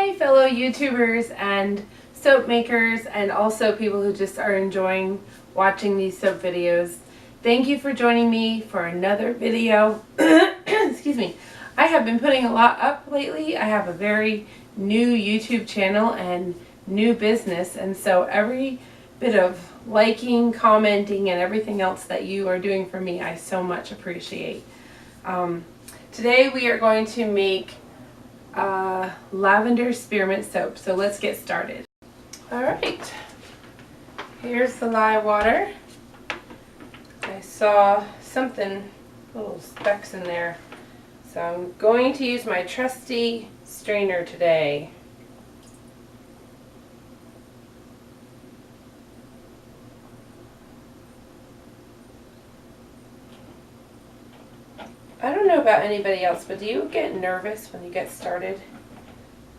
Hi fellow YouTubers and soap makers and also people who just are enjoying watching these soap videos. Thank you for joining me for another video. Excuse me. I have been putting a lot up lately. I have a very new YouTube channel and new business, and so every bit of liking, commenting, and everything else that you are doing for me, I so much appreciate. Today we are going to make Lavender Spearmint soap, so let's get started. Alright, here's the lye water. I saw something, little specks in there, so I'm going to use my trusty strainer today. I don't know about anybody else, but do you get nervous when you get started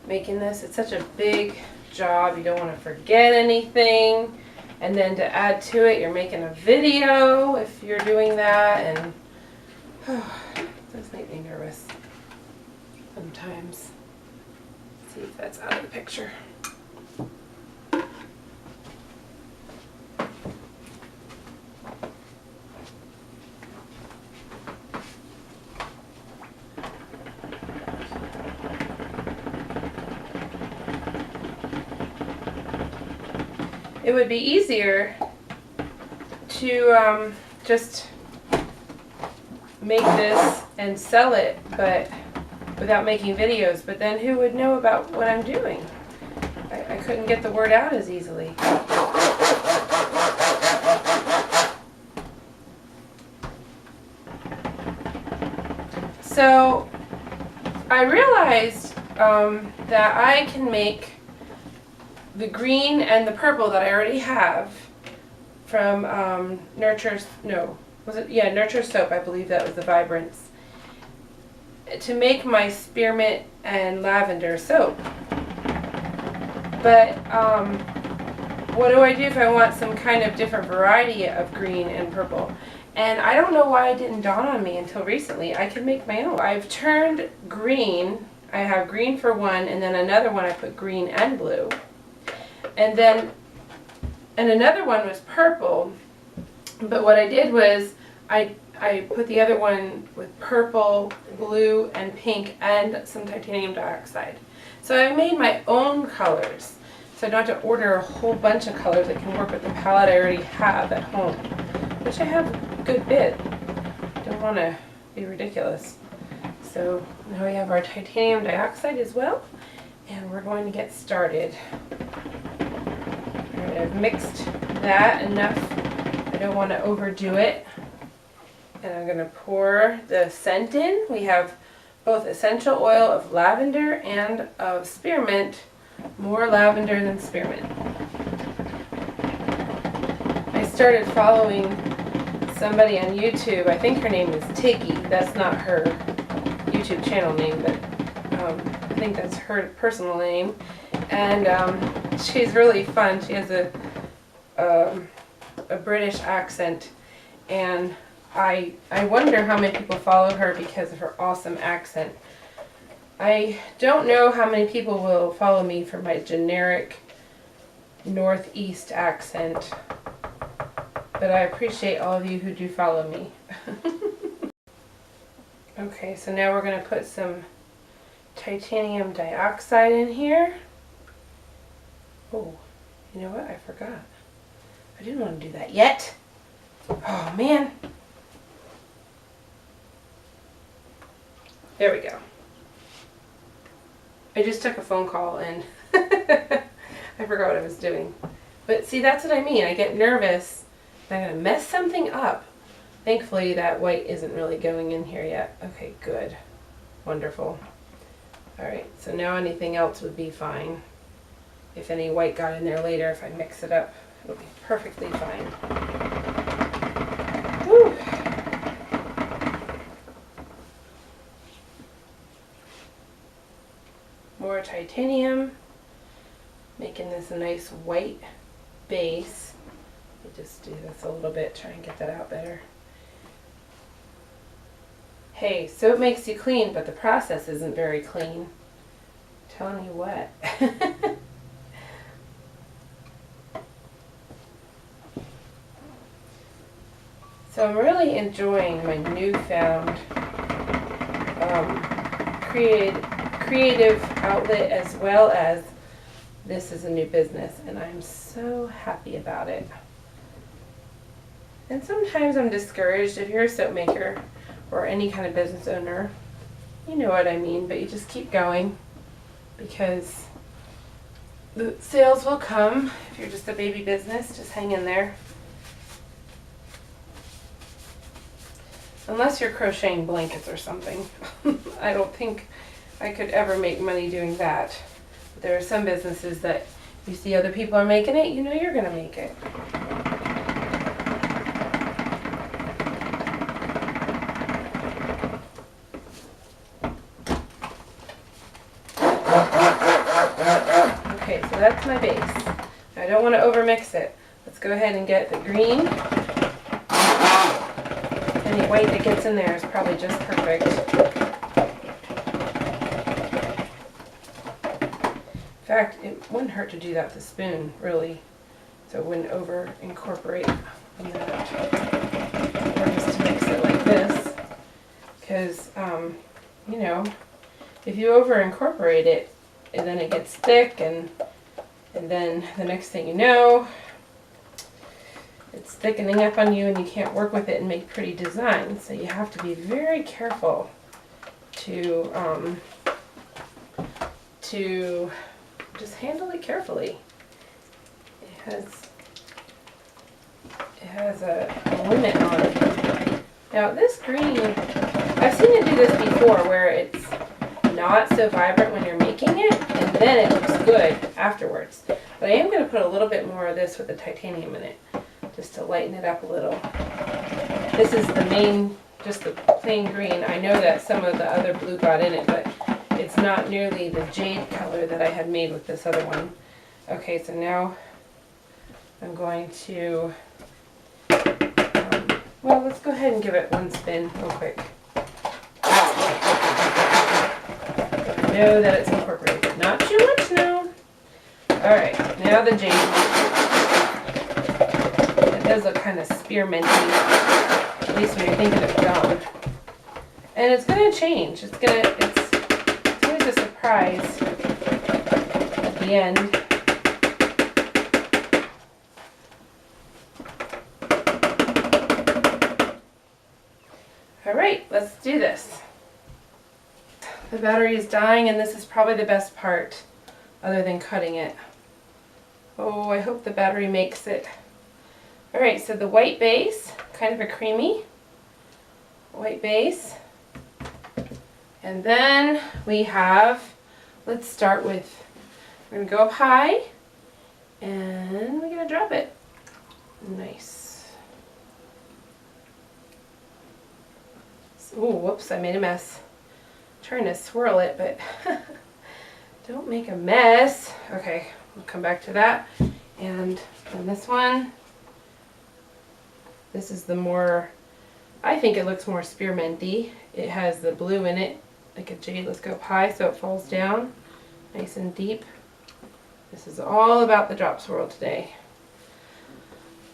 making this? It's such a big job. You don't want to forget anything. And then to add to it, you're making a video if you're doing that. And it does make me nervous sometimes. Let's see if that's out of the picture. It would be easier to just make this and sell it, but without making videos. But then who would know about what I'm doing? I couldn't get the word out as easily. So I realized that I can make the green and the purple that I already have from Nurture Soap, I believe that was the Vibrance, to make my spearmint and lavender soap. But what do I do if I want some kind of different variety of green and purple? And I don't know why it didn't dawn on me until recently. I can make my own. I've turned green. I have green for one, and then another one I put green and blue. And another one was purple, but what I did was I put the other one with purple, blue, and pink, and some titanium dioxide. So I made my own colors, so I don't have to order a whole bunch of colors. I can work with the palette I already have at home, which I have a good bit. Don't want to be ridiculous. So now we have our titanium dioxide as well, and we're going to get started. I've mixed that enough. I don't want to overdo it. And I'm going to pour the scent in. We have both essential oil of lavender and of spearmint. More lavender than spearmint. I started following somebody on YouTube. I think her name is Tiggy. That's not her YouTube channel name, but I think that's her personal name. And she's really fun. She has a British accent, and I wonder how many people follow her because of her awesome accent. I don't know how many people will follow me for my generic Northeast accent, but I appreciate all of you who do follow me. Okay, so now we're going to put some titanium dioxide in here. Oh, you know what? I forgot. I didn't want to do that yet. Oh, man. There we go. I just took a phone call and I forgot what I was doing. But see, that's what I mean. I get nervous that I'm going to mess something up. Thankfully, that white isn't really going in here yet. Okay, good. Wonderful. Alright, so now anything else would be fine. If any white got in there later, if I mix it up, it'll be perfectly fine. Whew. More titanium, making this a nice white base. Let me just do this a little bit, try and get that out better. Hey, soap makes you clean, but the process isn't very clean. telling you what. So I'm really enjoying my newfound creative outlet, as well as this is a new business, and I'm so happy about it. And sometimes I'm discouraged. If you're a soap maker or any kind of business owner, you know what I mean, but you just keep going because the sales will come. If you're just a baby business, just hang in there. Unless you're crocheting blankets or something. I don't think I could ever make money doing that. But there are some businesses that you see other people are making it, you know you're going to make it. Okay, so that's my base. I don't want to overmix it. Let's go ahead and get the green. Any white that gets in there is probably just perfect. In fact, it wouldn't hurt to do that with a spoon, really, so it wouldn't over incorporate on that. Or just to mix it like this, because, you know, if you over incorporate it, and then it gets thick, and then the next thing you know, it's thickening up on you and you can't work with it and make pretty designs. So you have to be very careful to just handle it carefully. It has a limit on it. Now this green, I've seen it do this before where it's not so vibrant when you're making it and then it looks good afterwards. But I am going to put a little bit more of this with the titanium in it, just to lighten it up a little. This is the main, just the plain green. I know that some of the other blue got in it, but it's not nearly the jade color that I had made with this other one. Okay, so now I'm going to, well, let's go ahead and give it one spin real quick. Know that it's incorporated, but not too much now. Alright, now the jade. It does look kind of spearminty, at least when you're thinking of gum. And it's going to change. It's always a surprise at the end. Alright, let's do this. The battery is dying, and this is probably the best part, other than cutting it. Oh, I hope the battery makes it. Alright, so the white base, kind of a creamy white base. And then we have, let's start with, we're going to go up high, and we're going to drop it. Nice. Oh, whoops, I made a mess. Trying to swirl it, but don't make a mess. Okay, we'll come back to that. And on this one, this is the more, I think it looks more spearminty. It has the blue in it, like a jade. Let's go up high so it falls down nice and deep. This is all about the drop swirl today.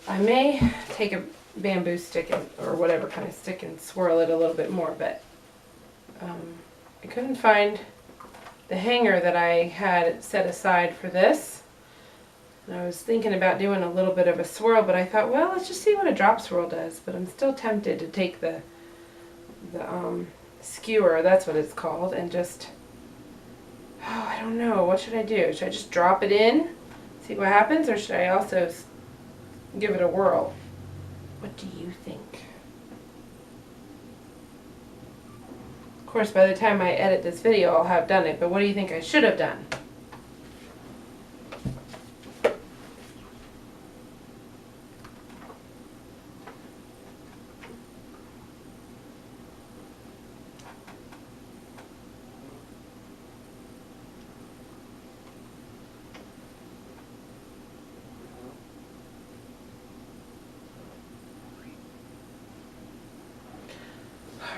I may take a bamboo stick or whatever kind of stick and swirl it a little bit more, but I couldn't find the hanger that I had set aside for this. And I was thinking about doing a little bit of a swirl, but I thought, well, let's just see what a drop swirl does. But I'm still tempted to take the skewer, that's what it's called, and just, oh, I don't know, what should I do? Should I just drop it in, see what happens, or should I also give it a whirl? What do you think? Of course, by the time I edit this video, I'll have done it, but what do you think I should have done?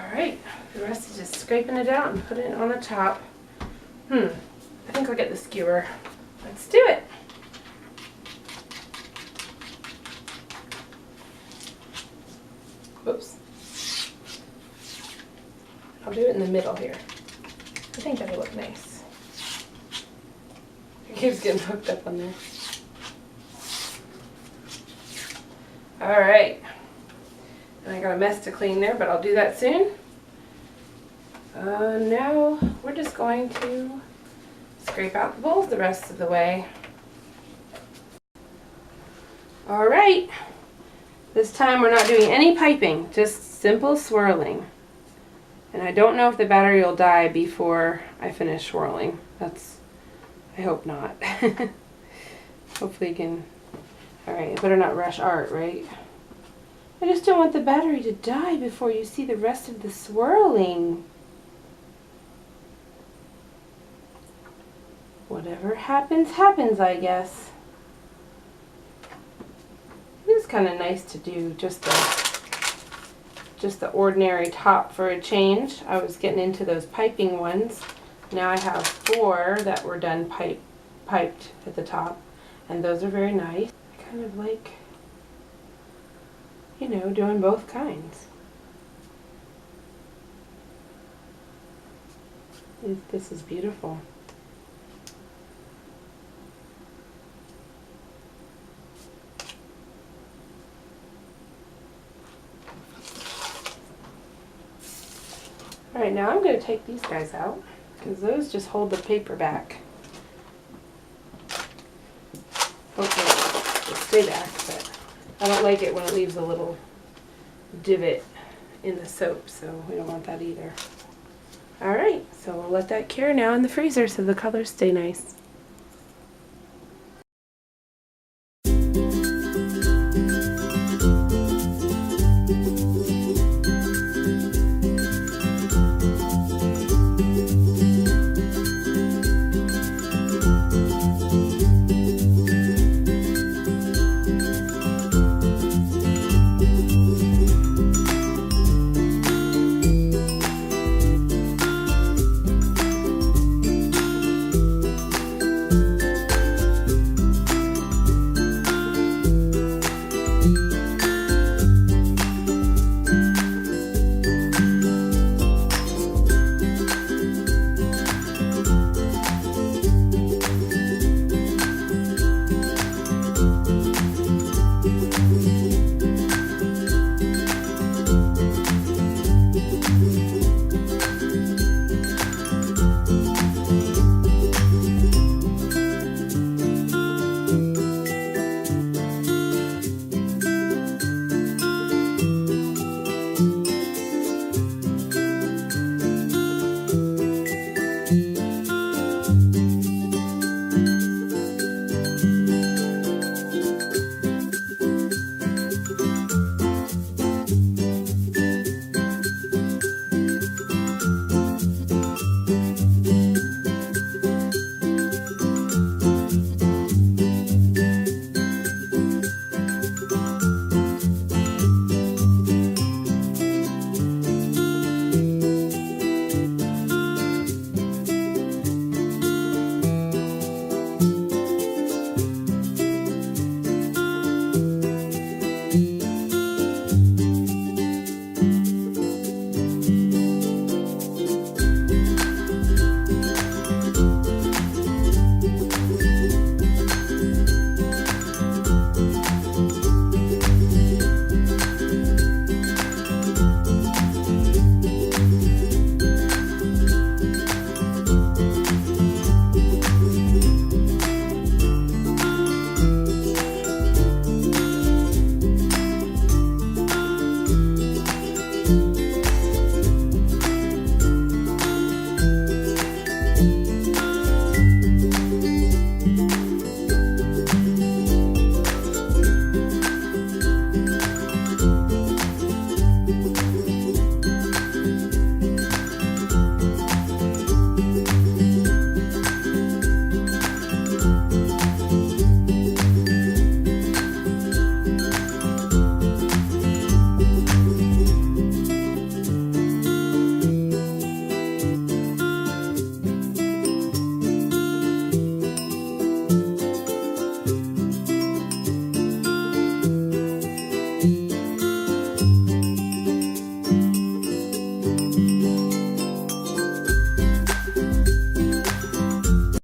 Alright, the rest is just scraping it out and putting it on the top. I think think I'll get the skewer. Let's do it. Oops. I'll do it in the middle here. I think that'll look nice. It keeps getting hooked up on there. Alright. And I got a mess to clean there, but I'll do that soon. Now we're just going to scrape out the bowls the rest of the way. Alright. This time we're not doing any piping, just simple swirling. And I don't know if the battery will die before I finish swirling. I hope not. Hopefully you can, alright, I better not rush art, right? I just don't want the battery to die before you see the rest of the swirling. Whatever happens, happens, I guess. It is kind of nice to do just the ordinary top for a change. I was getting into those piping ones. Now I have 4 that were done piped at the top, and those are very nice. I kind of like, you know, doing both kinds. This is beautiful. Alright, now I'm going to take these guys out, because those just hold the paper back. Hopefully it'll stay back, but I don't like it when it leaves a little divot in the soap, so we don't want that either. Alright, so we'll let that cure now in the freezer so the colors stay nice.